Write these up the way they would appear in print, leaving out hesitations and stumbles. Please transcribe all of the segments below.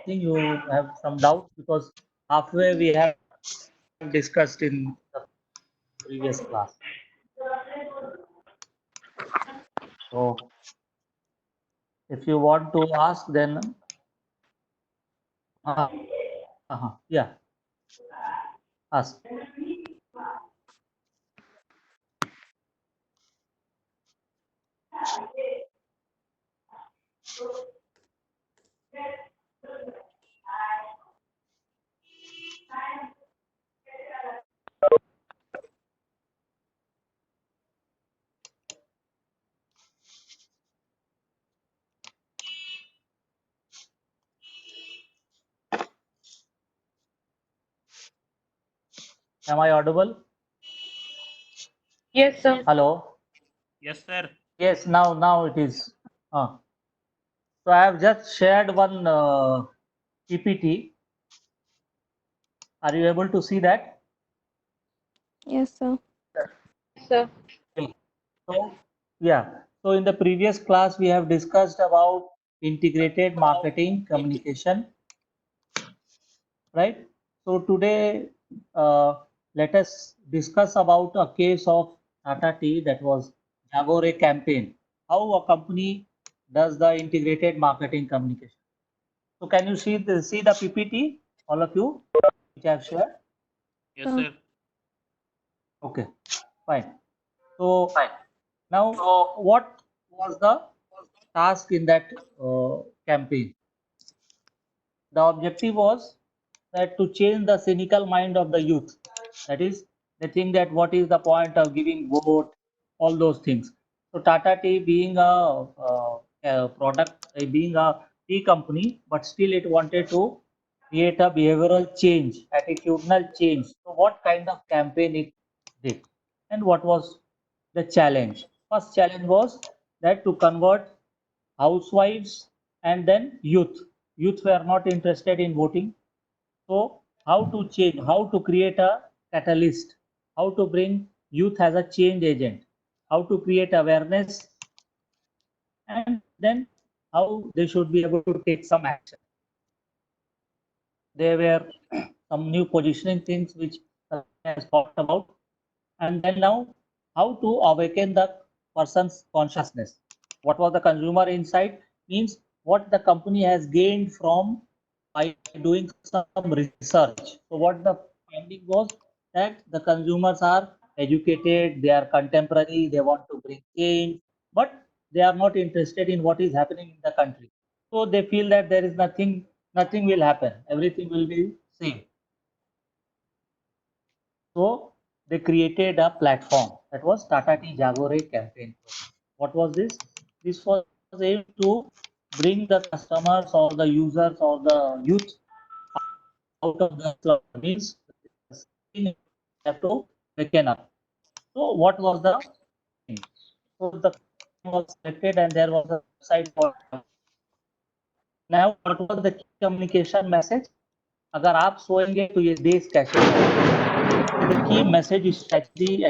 think you have some doubt because halfway we have discussed in the previous class. So if you want to ask, then yeah, ask. Am I audible? Yes, sir. Hello. Yes, sir. Yes, now it is. So I have just shared one PPT. Are you able to see that? Yes, sir. Sir. Okay. So yeah. So in the previous class we have discussed about integrated marketing communication, right? So today let us discuss about a case of Tata Tea, that was Jagore campaign. How a company does the integrated marketing communication. So can you see the PPT, all of you, which I have shared? Yes, sir. Okay, fine. So now, what was the task in that campaign? The objective was that to change the cynical mind of the youth. That is, they think that what is the point of giving vote, all those things. So Tata Tea being a product, being a tea company, but still it wanted to create a behavioral change, attitudinal change. So what kind of campaign it did, and what was the challenge? First challenge was that to convert housewives and then youth. Youth were not interested in voting. So how to change, how to create a catalyst, how to bring youth as a change agent, how to create awareness, and then how they should be able to take some action. There were some new positioning things which I has talked about. And then now, how to awaken the person's consciousness. What was the consumer insight? Means what the company has gained from by doing some research. So what the finding was that the consumers are educated, they are contemporary, they want to bring change, but they are not interested in what is happening in the country. So they feel that there is nothing will happen, everything will be same. So they created a platform, that was Tata Tea Jagore campaign. What was this? This was aimed to bring the customers or the users or the youth out of the slum. Means they have to waken up. So what was the thing? So the was selected and there was a website for. Now what was the key communication message? अगर आप सोएंगे तो ये देश कैसे चलेगा? The key message strategy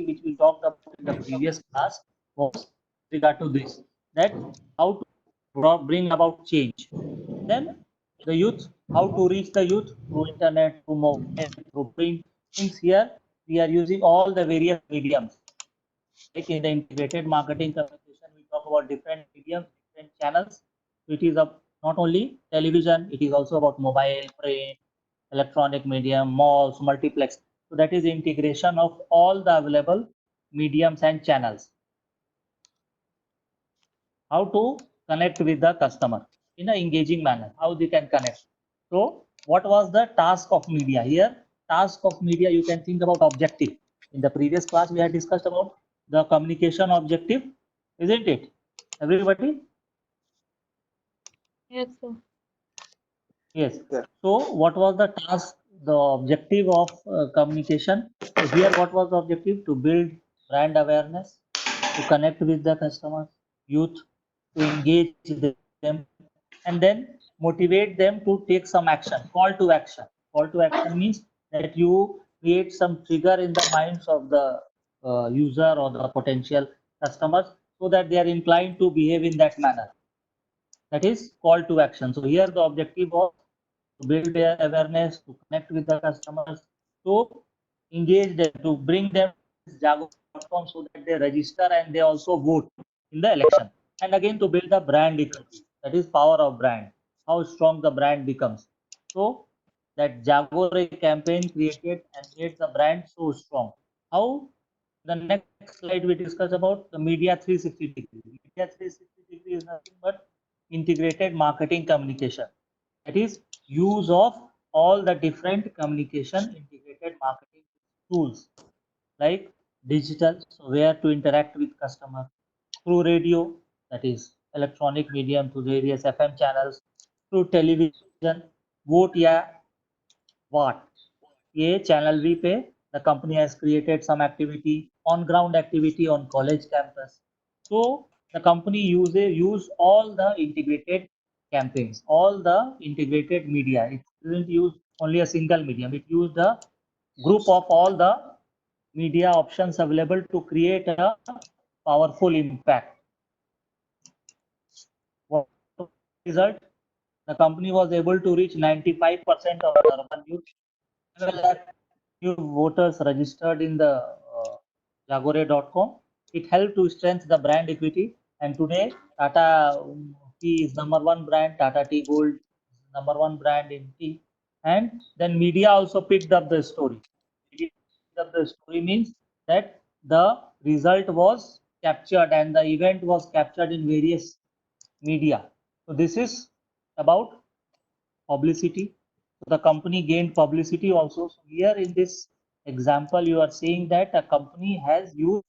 which we talked about in the previous class was regard to this, that how to bring about change. Then the youth, how to reach the youth through internet, through mobile, through print. Means here we are using all the various mediums. Like in the integrated marketing communication, we talk about different mediums, different channels. It is not only television, it is also about mobile, print, electronic medium, malls, multiplex. So that is integration of all the available mediums and channels. How to connect with the customer in an engaging manner, how they can connect. So what was the task of media? Here, task of media, you can think about objective. In the previous class, we had discussed about the communication objective, isn't it? Everybody? Yes, sir. Yes. So what was the task, the objective of communication? So here, what was the objective? To build brand awareness, to connect with the customers, youth, to engage them, and then motivate them to take some action. Call to action. Call to action means that you create some trigger in the minds of the user or the potential customers so that they are inclined to behave in that manner. That is call to action. So here the objective was to build their awareness, to connect with the customers, to engage them, to bring them to Jago.com so that they register and they also vote in the election. And again to build the brand equity. That is power of brand. How strong the brand becomes. So that Jagore campaign created and made the brand so strong. How the next slide we discuss about the media 360 degree. Media 360 degree is nothing but integrated marketing communication. That is use of all the different communication integrated marketing tools like digital, so where to interact with customer, through radio, that is electronic medium, through various FM channels, through television, vote या what ये channel V पे the company has created some activity, on ground activity on college campus. So the company use all the integrated campaigns, all the integrated media. It didn't use only a single medium. It used a group of all the media options available to create a powerful impact. What was the result? The company was able to reach 95% of the urban youth. 12 new voters registered in the Jagore.com. It helped to strengthen the brand equity. And today, Tata Tea is number one brand. Tata Tea Gold is number one brand in tea. And then media also picked up the story. Media picked up the story means that the result was captured and the event was captured in various media. So this is about publicity. So the company gained publicity also. So here in this example, you are seeing that a company has used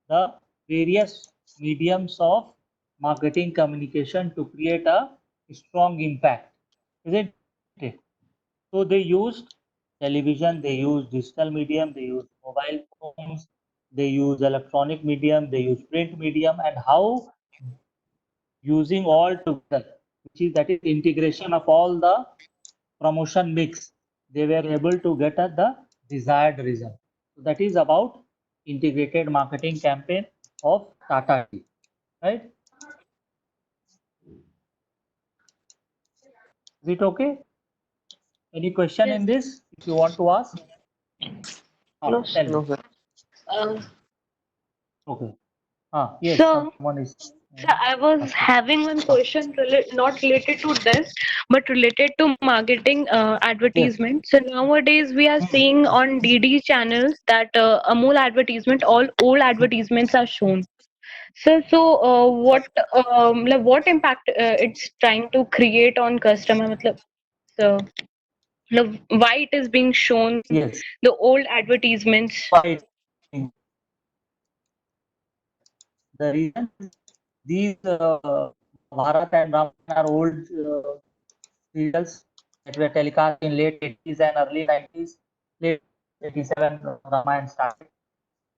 the various mediums of marketing communication to create a strong impact, isn't it? So they used television, they used digital medium, they used mobile phones, they use electronic medium, they use print medium, and how using all together, which is that is integration of all the promotion mix, they were able to get at the desired result. So that is about integrated marketing campaign of Tata Tea, right? Is it okay? Any question Yes. in this? If you want to ask, No, tell me. no, sir. Uh, Okay. Yes, so, someone is so I was asking. having one question not related to this, but related to marketing Yes. advertisement. So nowadays we are Hmm. seeing on DD channels that Amul advertisement, all old advertisements are shown. So, what impact it's trying to create on customer? matlab, So, why it is being shown Yes. the old advertisements? Why? The reason is these Bharat and Ramayana are old serials that were telecast in late 80s and early 90s. Late 87, Ramayana started.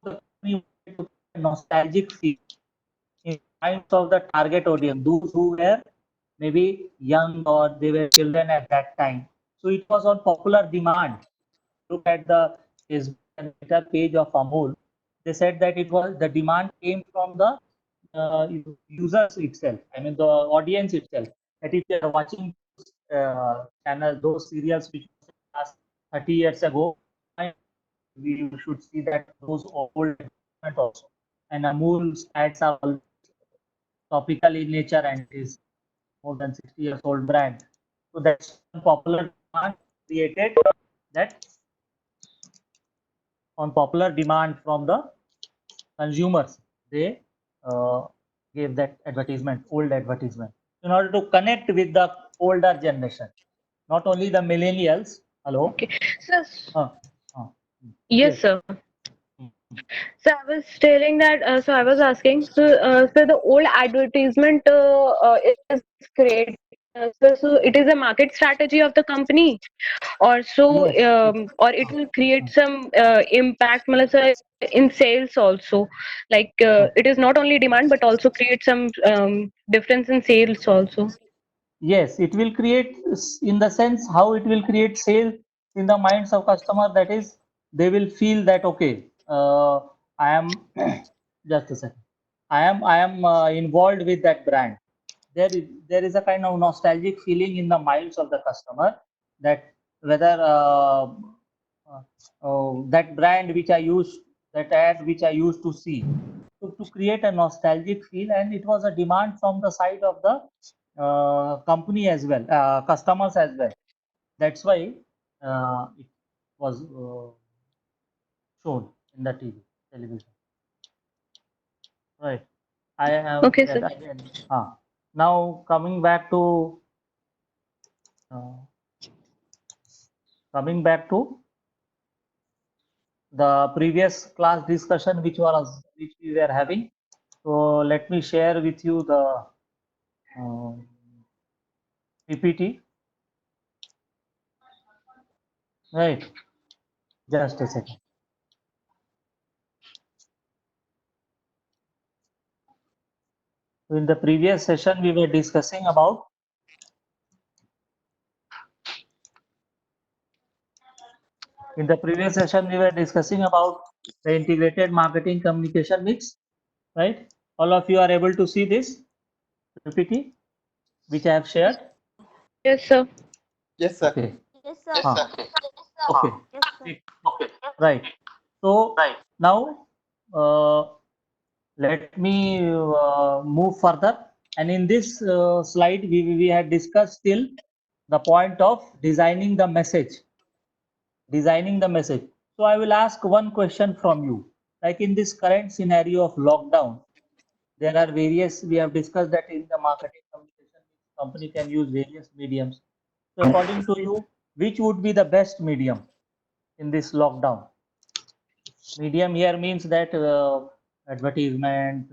The company wanted to create a nostalgic feel in the minds of the target audience, those who were maybe young or they were children at that time. So it was on popular demand. Look at the Facebook and Twitter page of Amul. They said that it was the demand came from the users itself. I mean the audience itself. That if you are watching channel those serials which was last 30 years ago, we should see that those old advertisement also. And Amul's ads are all topical in nature and is more than 60 years old brand. So that's one popular demand created that on popular demand from the consumers. They uh, gave that advertisement, old advertisement, in order to connect with the older generation, not only the millennials. Hello. Okay. So, Uh, uh, yes, yes. sir. So I was telling that. So I was asking. So the old advertisement is created. So it is a market strategy of the company, Yes. or it will create some impact, matlab, sir, in sales also. Like Uh, it is not only demand but also create some difference in sales also. Yes, it will create in the sense how it will create sale in the minds of customer. That is, they will feel that okay, I am just a second. I am involved with that brand. there is a kind of nostalgic feeling in the minds of the customer that whether that brand which I used, that ad which I used to see, to create a nostalgic feel, and it was a demand from the side of the company as well, customers as well. That's why it was shown in the television. Right. I am Okay, that sir. again. Now uh, coming back to the previous class discussion which we were having. So let me share with you the PPT. Right. Just a second. So in the previous session, we were discussing about the integrated marketing communication mix, right? All of you are able to see this PPT which I have shared. Yes, sir. Yes, sir. Okay. Yes, sir. Okay. Yes, sir. Right. So now let me move further. And in this slide, we had discussed till the point of designing the message. So I will ask one question from you. Like in this current scenario of lockdown, there are various, we have discussed that in the marketing communication, company can use various mediums. So according to you, which would be the best medium in this lockdown? Medium here means that advertisement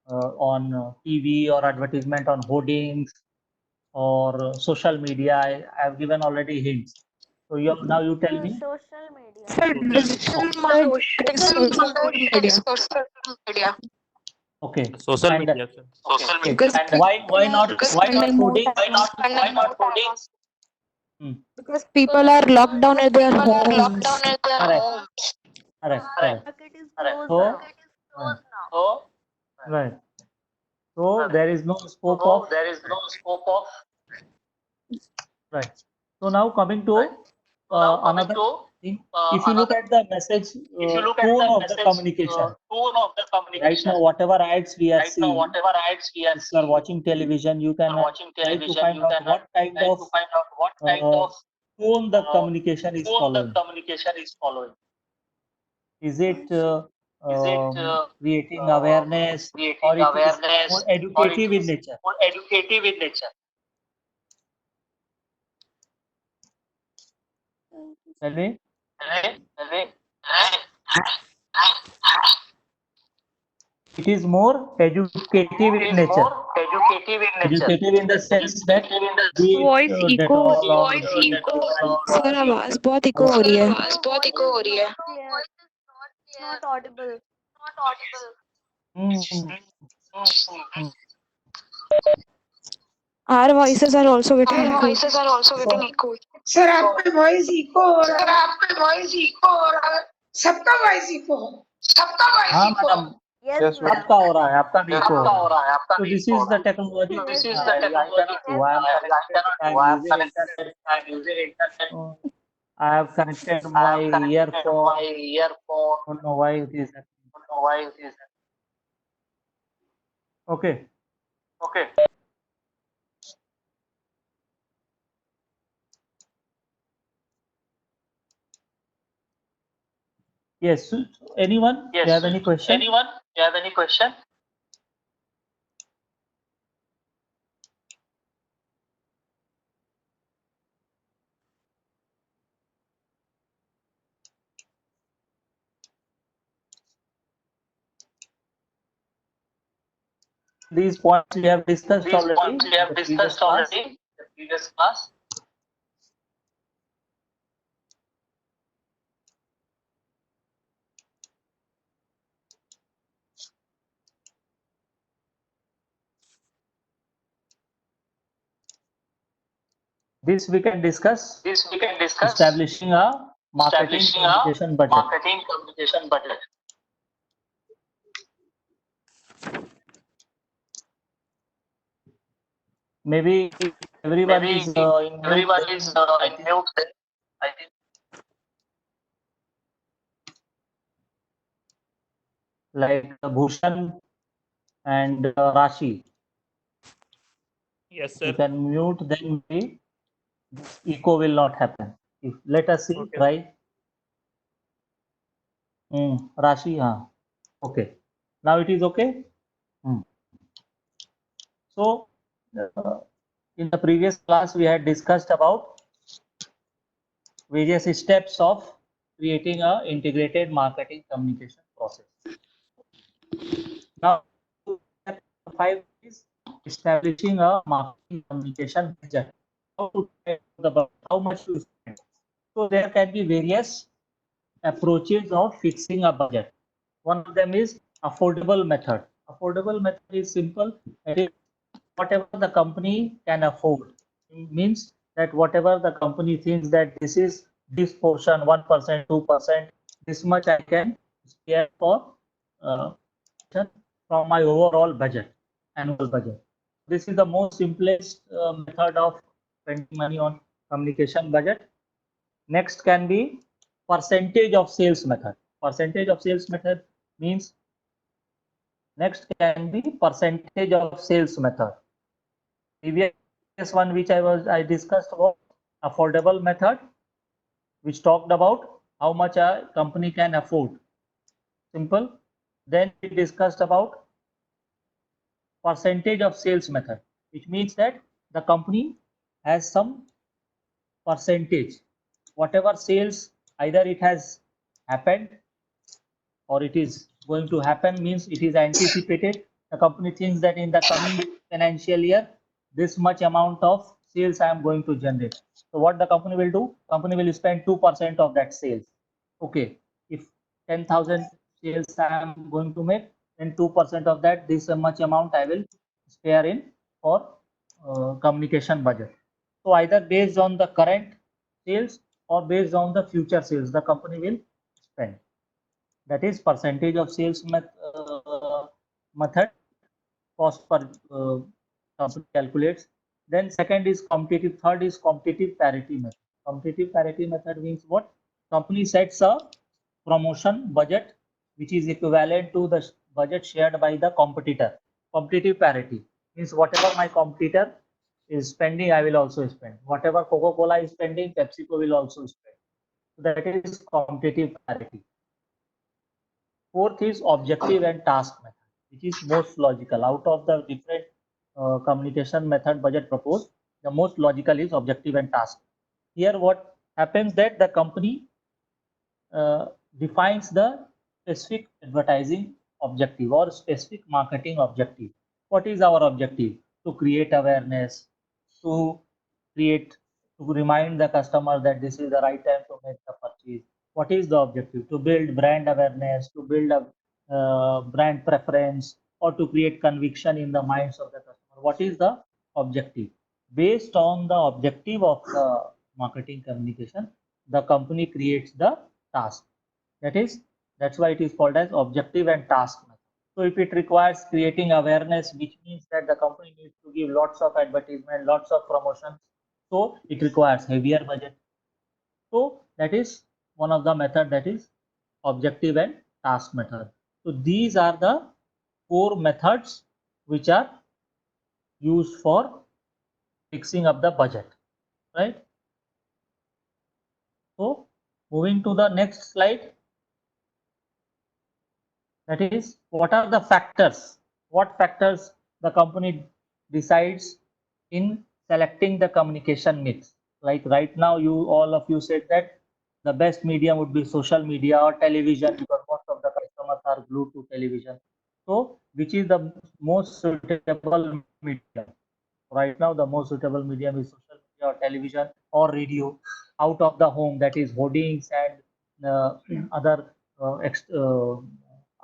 on TV, or advertisement on hoardings, or social media. I have given already hints. So now you tell me. Social media. Okay. Social And media, sir. Because why not spending more hoardings? time Hmm. because people are locked down at their homes. Correct. Correct. Market is closed So now. right. So there is no scope of right. So now coming to another thing, if you look at the message tone of the communication, right now whatever ads we are seeing, if you are watching television, you can try to find out what kind of tone the communication is following. Is it creating awareness, or it is more educative in nature? Tell me. It is more educative in nature. Educative in the sense that be it Voice echo हो Dettol रही है. or be it sir आवाज बहुत eco हो रही है. Not audible. Hmm. Our voices are also getting echoed. Sir आपका voice eco हो रहा है, सबका वॉइस इको हो. हाँ मैडम, Yes, Yes, ma'am. आपका हो रहा है, आपका भी इको हो रहा है. So this is the technology. Yes, I cannot do. I am connected. I am using internet. I have connected my earphone. Don't know why it is happening. Okay. Yes. So anyone? You have any question? These points we have discussed already in the previous class. This we can discuss establishing a marketing communication budget. Maybe everyone is in mute. I think. Like Bhushan and Rashi. Yes, You sir. can mute, then maybe this echo will not happen. If let us see, Okay. try. Rashi, okay. Now it is okay. Hmm. So, in the previous class, we had discussed about various steps of creating a integrated marketing communication process. Now, step 5 is establishing a marketing communication budget. How to set the budget, how much to spend. So there can be various approaches of fixing a budget. One of them is affordable method. Affordable method is simple. It is whatever the company can afford. It means that whatever the company thinks that this is this portion, 1%, 2%, this much I can spare for uh, from my overall budget, annual budget. This is the most simplest method of spending money on communication budget. Next can be percentage of sales method. Percentage of sales method means next can be percentage of sales method. Previous one which I discussed about affordable method, which talked about how much a company can afford. Simple. Then we discussed about percentage of sales method, which means that the company has some percentage. Whatever sales, either it has happened or it is going to happen, means it is anticipated. The company thinks that in the coming financial year, this much amount of sales I am going to generate. So what the company will do? Company will spend 2% of that sales. Okay, if 10,000 sales I am going to make, then 2% of that, this much amount I will spare in for communication budget. So either based on the current sales or based on the future sales, the company will spend. That is percentage of sales method, cost per company calculates. Then second is competitive, third is competitive parity method. Competitive parity method means what? Company sets a promotion budget which is equivalent to the budget shared by the competitor. Competitive parity means whatever my competitor is spending, I will also spend. Whatever Coca-Cola is spending, PepsiCo will also spend. So that is competitive parity. Fourth is objective and task method, which is most logical. Out of the different communication method budget proposed, the most logical is objective and task. Here what happens that the company uh, defines the specific advertising objective or specific marketing objective. What is our objective? To create awareness, to create, to remind the customer that this is the right time to make the purchase. What is the objective? To build brand awareness, to build a brand preference, or to create conviction in the minds of the customer. What is the objective? Based on the objective of the marketing communication, the company creates the task. That is, that's why it is called as objective and task method. So if it requires creating awareness, which means that the company needs to give lots of advertisement, lots of promotion, so it requires heavier budget. So that is one of the method, that is objective and task method. So these are the four methods which are used for fixing up the budget, right? So moving to the next slide, that is what are the factors, what factors the company decides in selecting the communication mix. Like right now, you all of you said that the best medium would be social media or television, because most of the customers are glued to television. So which is the most suitable medium? Right now, the most suitable medium is social media or television or radio. Out of the home, that is hoardings and other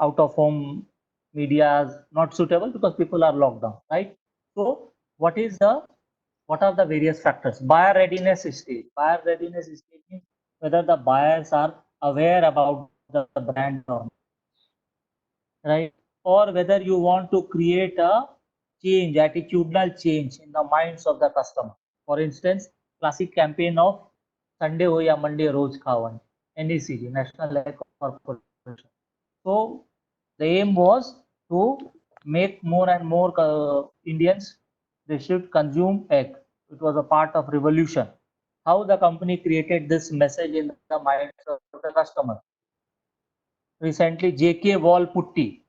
out of home medias not suitable because people are locked down, right? So what are the various factors? Buyer readiness stage. Buyer readiness stage means whether the buyers are aware about the brand or not, right? Or whether you want to create a change, attitudinal change in the minds of the customer. For instance, classic campaign of Sunday ho ya Monday रोज खावन, NECG, National Egg Corporation. So the aim was to make more and more Indians they should consume egg. It was a part of revolution. How the company created this message in the minds of the customer. Recently, JK Wall Putti.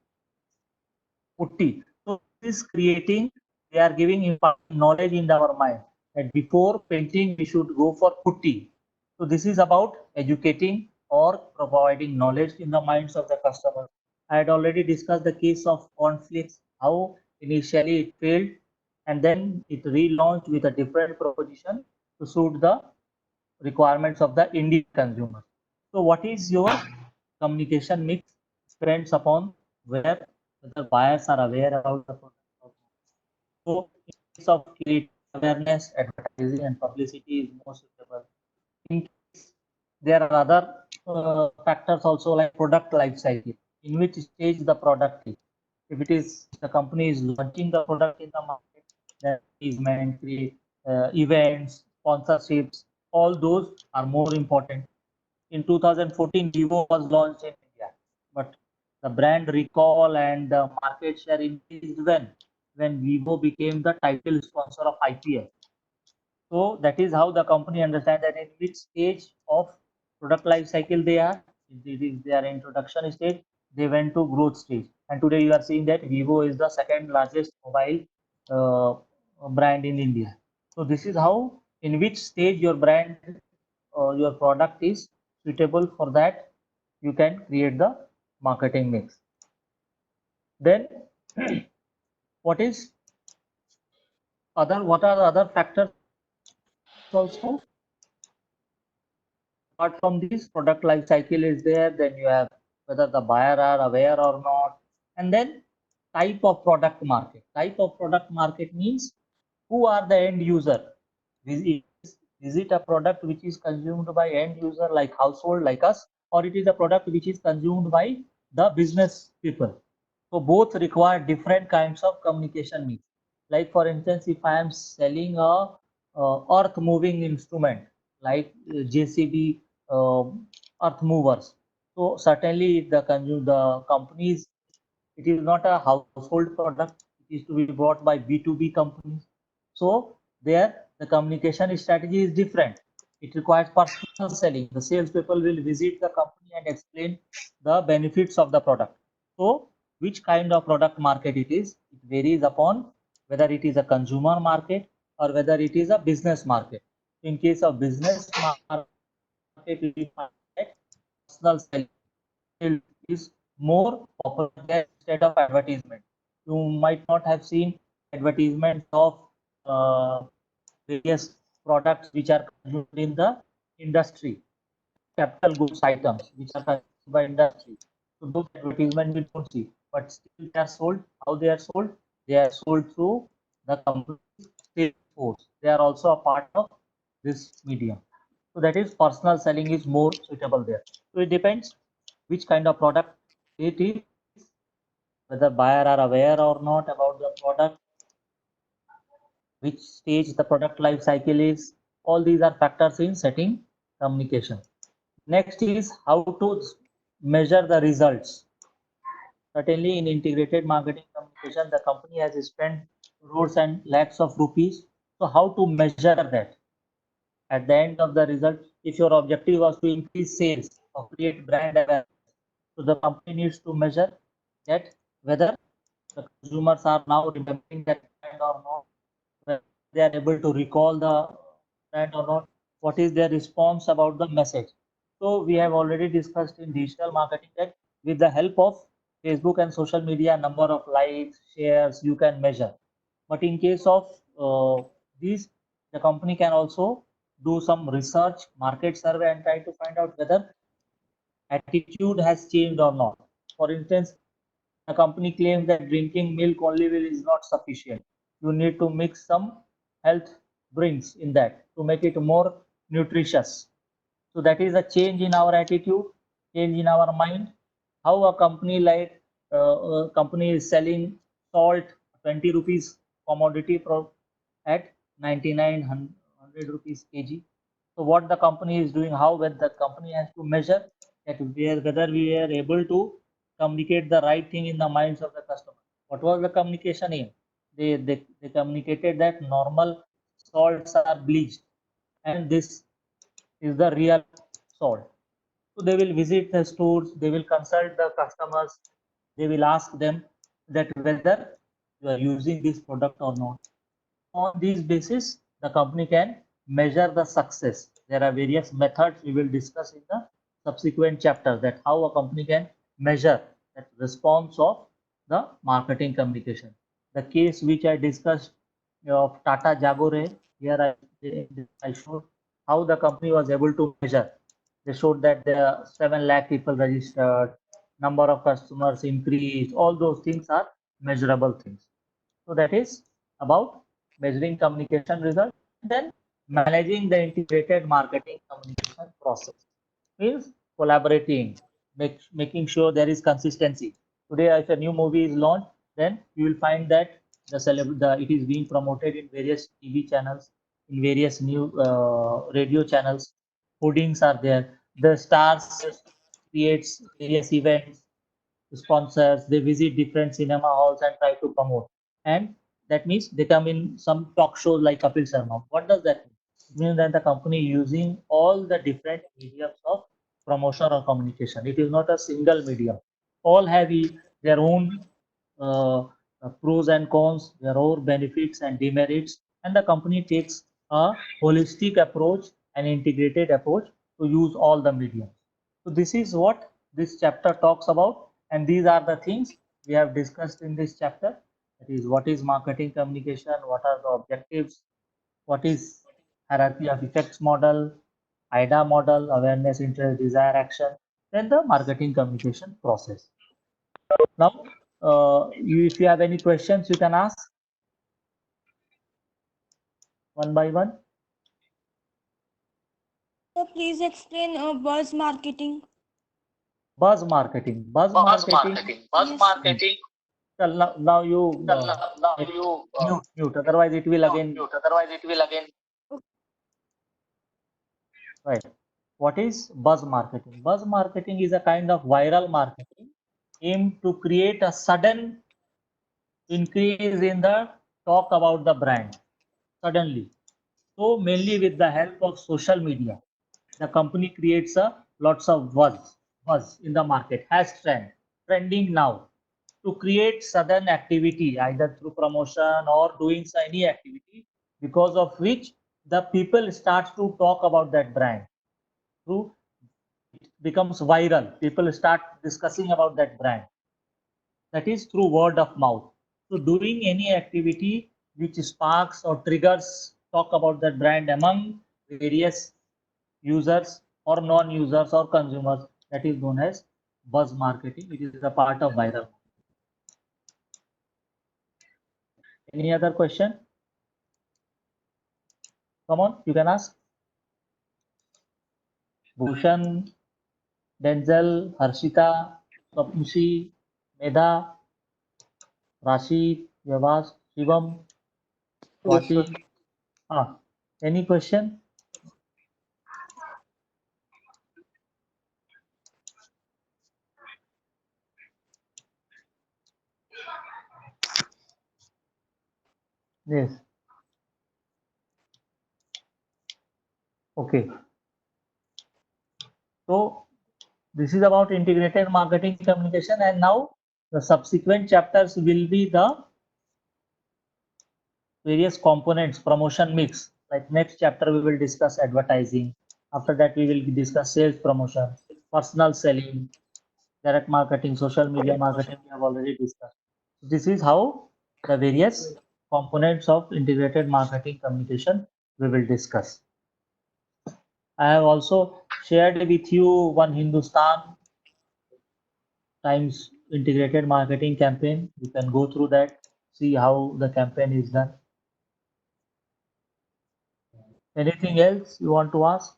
So this is creating, they are giving knowledge in our mind that before painting we should go for putty. So this is about educating or providing knowledge in the minds of the customer. I had already discussed the case of cornflakes, how initially it failed and then it relaunched with a different proposition to suit the requirements of the Indian consumer. So what is your communication mix depends upon whether buyers are aware about the product or not. So in case of creating awareness, advertising and publicity is more suitable. In case there are other factors also like product life cycle, in which stage the product is. If it is the company is launching the product in the market, then advertisement, events, sponsorships, all those are more important. In 2014, Vivo was launched in India, but the brand recall and the market share increased when Vivo became the title sponsor of IPL. So that is how the company understands that in which stage of product life cycle they are. If it is their introduction stage, they went to growth stage. And today you are seeing that Vivo is the second largest mobile brand in India. So this is how, in which stage your brand or your product is suitable for that, you can create the marketing mix. Then what are the other factors also? Apart from this, product life cycle is there, then you have whether the buyer are aware or not, and then type of product market. Type of product market means who are the end user. Is it a product which is consumed by end user like household like us, or it is a product which is consumed by the business people? So both require different kinds of communication mix. Like for instance, if I am selling a earth moving instrument like JCB earth movers, so certainly the companies, it is not a household product. It is to be bought by B2B companies. So there the communication strategy is different. It requires personal selling. The salespeople will visit the company and explain the benefits of the product. So which kind of product market it is, it varies upon whether it is a consumer market or whether it is a business market. In case of business market, we find that personal selling is more popular there instead of advertisement. You might not have seen advertisements of uh, various products which are consumed in the industry, capital goods items which are consumed by industry. So those advertisements we don't see, but still they are sold. How they are sold? They are sold through the company's sales force. They are also a part of this medium. So that is personal selling is more suitable there. So it depends which kind of product it is, whether buyer are aware or not about the product, which stage the product life cycle is. All these are factors in setting communication. Next is how to measure the results. Certainly in integrated marketing communication, the company has spent crores and lakhs of rupees. So how to measure that? At the end of the result, if your objective was to increase sales or create brand awareness, so the company needs to measure that whether the consumers are now remembering that brand or not, whether they are able to recall the brand or not, what is their response about the message. So we have already discussed in digital marketing that with the help of Facebook and social media, number of likes, shares, you can measure. But in case of these, the company can also do some research, market survey, and try to find out whether attitude has changed or not. For instance, a company claims that drinking milk only will is not sufficient. You need to mix some health drinks in that to make it more nutritious. So that is a change in our attitude, change in our mind. How a company like company is selling salt 20 rupees commodity at 9900 rupees kg. So what the company is doing, how well the company has to measure that whether we are able to communicate the right thing in the minds of the customer. What was the communication aim? They communicated that normal salts are bleached and this is the real salt. So they will visit the stores, they will consult the customers, they will ask them that whether you are using this product or not. On this basis, the company can measure the success. There are various methods we will discuss in the subsequent chapters that how a company can measure that response of the marketing communication. The case which I discussed of Tata Jagore, here I showed how the company was able to measure. They showed that there are 7 lakh people registered, number of customers increased, all those things are measurable things. So that is about measuring communication result. Then managing the integrated marketing communication process means collaborating, making sure there is consistency. Today, if a new movie is launched, then you will find that it is being promoted in various TV channels, in various new radio channels. Hoardings are there. The stars creates various events, sponsors. They visit different cinema halls and try to promote. And that means they come in some talk shows like Kapil Sharma. What does that mean? It means that the company using all the different mediums of promotion or communication. It is not a single medium. All have their own pros and cons, their own benefits and demerits, and the company takes a holistic approach and integrated approach to use all the mediums. So this is what this chapter talks about, and these are the things we have discussed in this chapter. That is, what is marketing communication, what are the objectives, what is hierarchy of effects model, IDA model, awareness, interest, desire, action, then the marketing communication process. Now, if you have any questions, you can ask one by one. So please explain buzz marketing. Buzz marketing. Buzz marketing. Yes. Now you mute. Otherwise, it will again. Right. What is buzz marketing? Buzz marketing is a kind of viral marketing aimed to create a sudden increase in the talk about the brand suddenly. So mainly with the help of social media, the company creates a lots of buzz in the market, has trending now to create sudden activity either through promotion or doing any activity because of which the people starts to talk about that brand through becomes viral. People start discussing about that brand. That is through word of mouth. So doing any activity which sparks or triggers talk about that brand among various users or non-users or consumers, that is known as buzz marketing. It is a part of viral. Any other question? Come on, you can ask. Bhushan, Denzel, Harshita, Swapnishi, Medha, Rashid, Yavas, Shivam, Swati. Any question? Yes. Okay. So this is about integrated marketing communication, and now the subsequent chapters will be the various components, promotion mix. Like next chapter, we will discuss advertising. After that, we will discuss sales promotion, personal selling, direct marketing, social media marketing. We have already discussed. This is how the various components of integrated marketing communication we will discuss. I have also shared with you one Hindustan Times integrated marketing campaign. You can go through that, see how the campaign is done. Anything else you want to ask?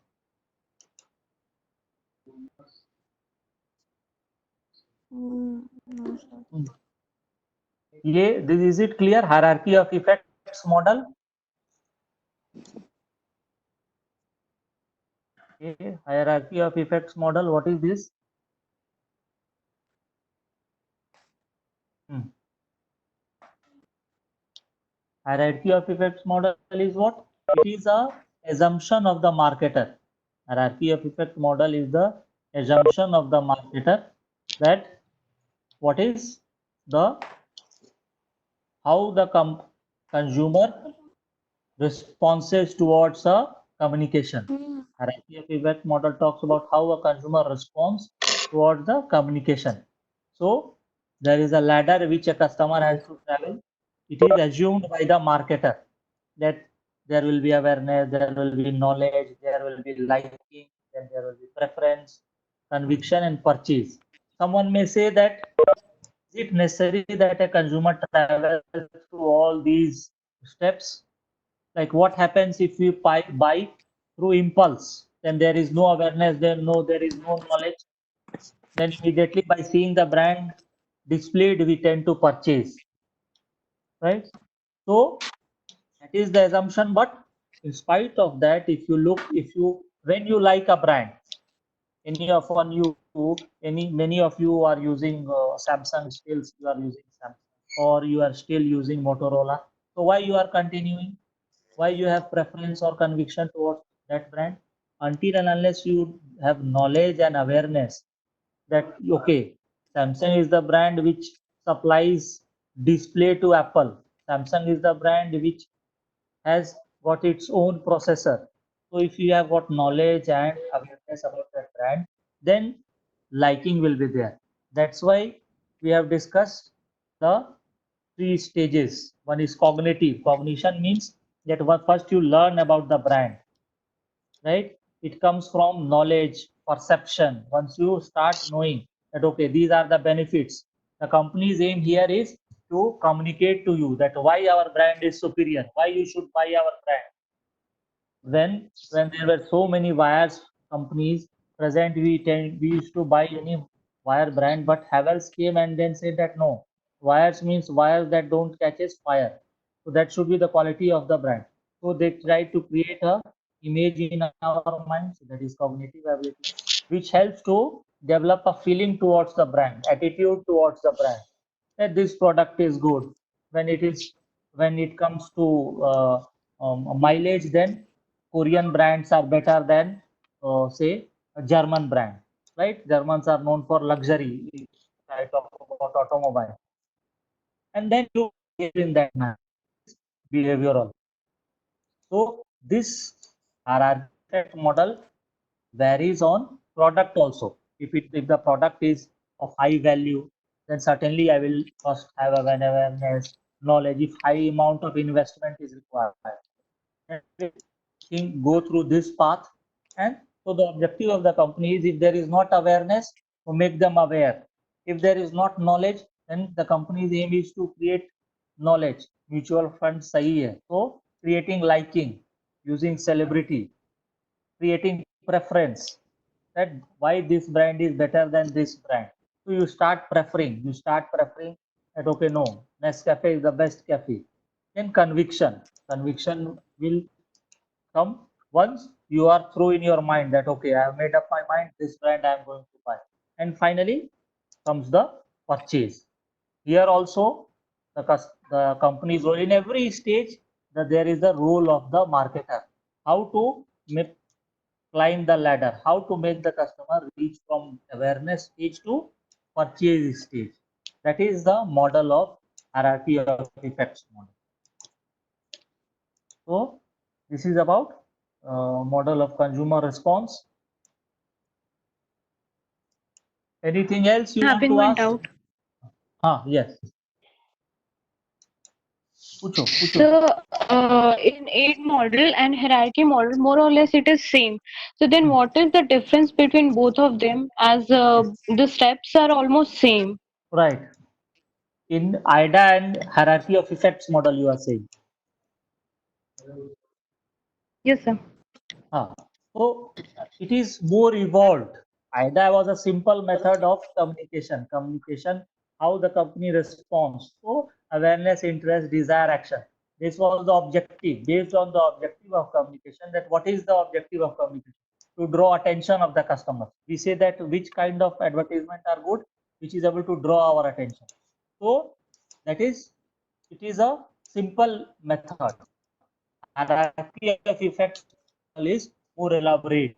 No, sir. Is it clear? Hierarchy of effects model. Okay, hierarchy of effects model. What is this? Hierarchy of effects model is what? It is a assumption of the marketer. Hierarchy of effect model is the assumption of the marketer that what is the how the consumer responses towards a communication. Hierarchy of effect model talks about how a consumer responds towards the communication. So there is a ladder which a customer has to travel. It is assumed by the marketer that there will be awareness, there will be knowledge, there will be liking, then there will be preference, conviction, and purchase. Someone may say that is it necessary that a consumer travels through all these steps? Like what happens if we buy through impulse? Then there is no awareness, there is no knowledge. Then immediately by seeing the brand displayed, we tend to purchase, right? So that is the assumption. But in spite of that, if you when you like a brand, many of you are using Samsung still, you are using Samsung, or you are still using Motorola. So why you are continuing? Why you have preference or conviction towards that brand? Until and unless you have knowledge and awareness that okay, Samsung is the brand which supplies display to Apple. Samsung is the brand which has got its own processor. So if you have got knowledge and awareness about that brand, then liking will be there. That's why we have discussed the three stages. One is cognitive. Cognition means that first you learn about the brand, right? It comes from knowledge, perception. Once you start knowing that okay, these are the benefits, the company's aim here is to communicate to you that why our brand is superior, why you should buy our brand. When there were so many wires companies present, we used to buy any wire brand, but Havells came and then said that no, wires means wires that don't catches fire, so that should be the quality of the brand. So they tried to create a image in our mind, so that is cognitive ability, which helps to develop a feeling towards the brand, attitude towards the brand, that this product is good. When it comes to mileage, then Korean brands are better than say a German brand, right? Germans are known for luxury. If I talk about automobile, and then you behave in that manner, behavioral. So this hierarchy model varies on product also. If the product is of high value, then certainly I will first have an awareness, knowledge. If high amount of investment is required, everything go through this path. And so the objective of the company is, if there is not awareness, to make them aware. If there is not knowledge, then the company's aim is to create knowledge. Mutual funds sahi hai. So creating liking, using celebrity, creating preference, that why this brand is better than this brand. So you start preferring that okay, no, Nescafe is the best cafe. Then conviction will come once you are through in your mind that okay, I have made up my mind, this brand I am going to buy. And finally comes the purchase. Here also the company's role in every stage, that there is the role of the marketer. How to climb the ladder, how to make the customer reach from awareness stage to purchase stage. That is the model of hierarchy of effects model. So this is about model of consumer response. Anything else you want Having to one ask? doubt. Yes. Pucho. So, in aid model and hierarchy model, more or less it is same. So then, what is the difference between both of them? As the steps are almost same. Right. In IDA and hierarchy of effects model, you are saying. Yes, sir. So it is more evolved. IDA was a simple method of communication, how the company responds. So awareness, interest, desire, action. This was the objective, based on the objective of communication. That what is the objective of communication? To draw attention of the customer. We say that which kind of advertisement are good, which is able to draw our attention. So that is, it is a simple method. Hierarchy of effects is more elaborate.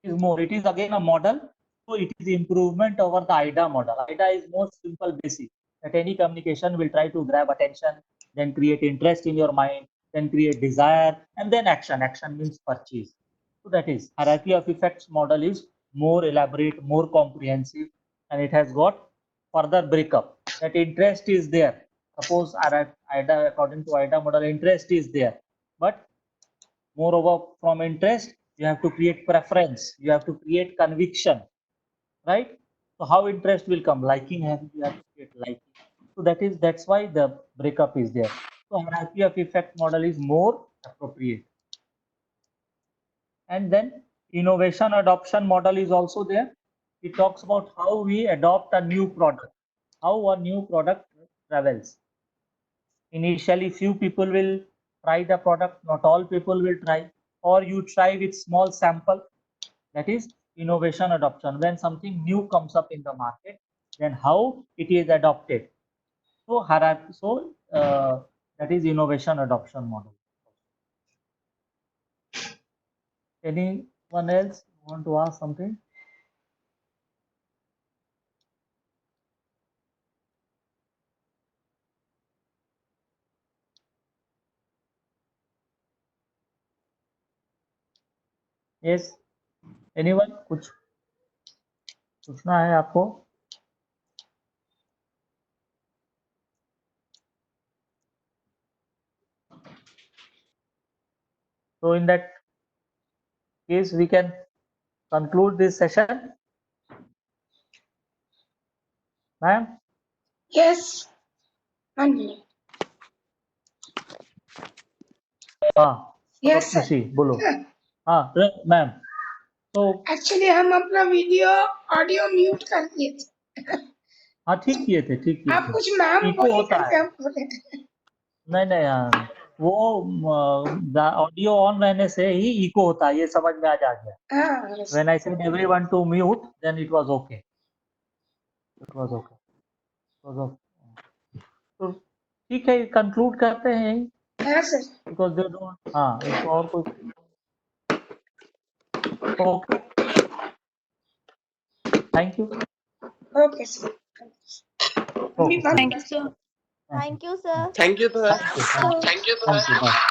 It is again a model. So it is improvement over the IDA model. IDA is most simple, basic. That any communication will try to grab attention, then create interest in your mind, then create desire, and then action. Action means purchase. So that is hierarchy of effects model is more elaborate, more comprehensive, and it has got further breakup. That interest is there. Suppose IDA, according to IDA model, interest is there, but moreover, from interest, you have to create preference, you have to create conviction, right? So how interest will come? Liking, you have to create liking. So that's why the breakup is there. So hierarchy of effect model is more appropriate. And then innovation adoption model is also there. It talks about how we adopt a new product, how a new product travels. Initially, few people will try the product, not all people will try, or you try with small sample. That is innovation adoption. When something new comes up in the market, then how it is adopted. So hierarchy. So that is innovation adoption model. Anyone else want to ask something? Yes. Anyone? कुछ पूछना है आपको? So in that case, we can conclude this session. Ma'am? Yes. 1 minute. हाँ. Yes, sir. खुशी बोलो. हाँ, ma'am. तो actually हम अपना वीडियो ऑडियो म्यूट कर दिए थे. हाँ, ठीक किए थे. आप कुछ मैम इको बोले होता करके है. हम बोले. नहीं हाँ, वो ऑडियो ऑन रहने से ही इको होता है, ये समझ में आ गया. हाँ. When I said everyone to mute, then it was okay. It was okay. तो ठीक है, कंक्लूड करते हैं. हाँ सर. Because they don't. हाँ, इसको और कुछ. Okay. Thank you. Okay sir. Okay. Thank you, sir. Thank you, sir. Thank you. Bye.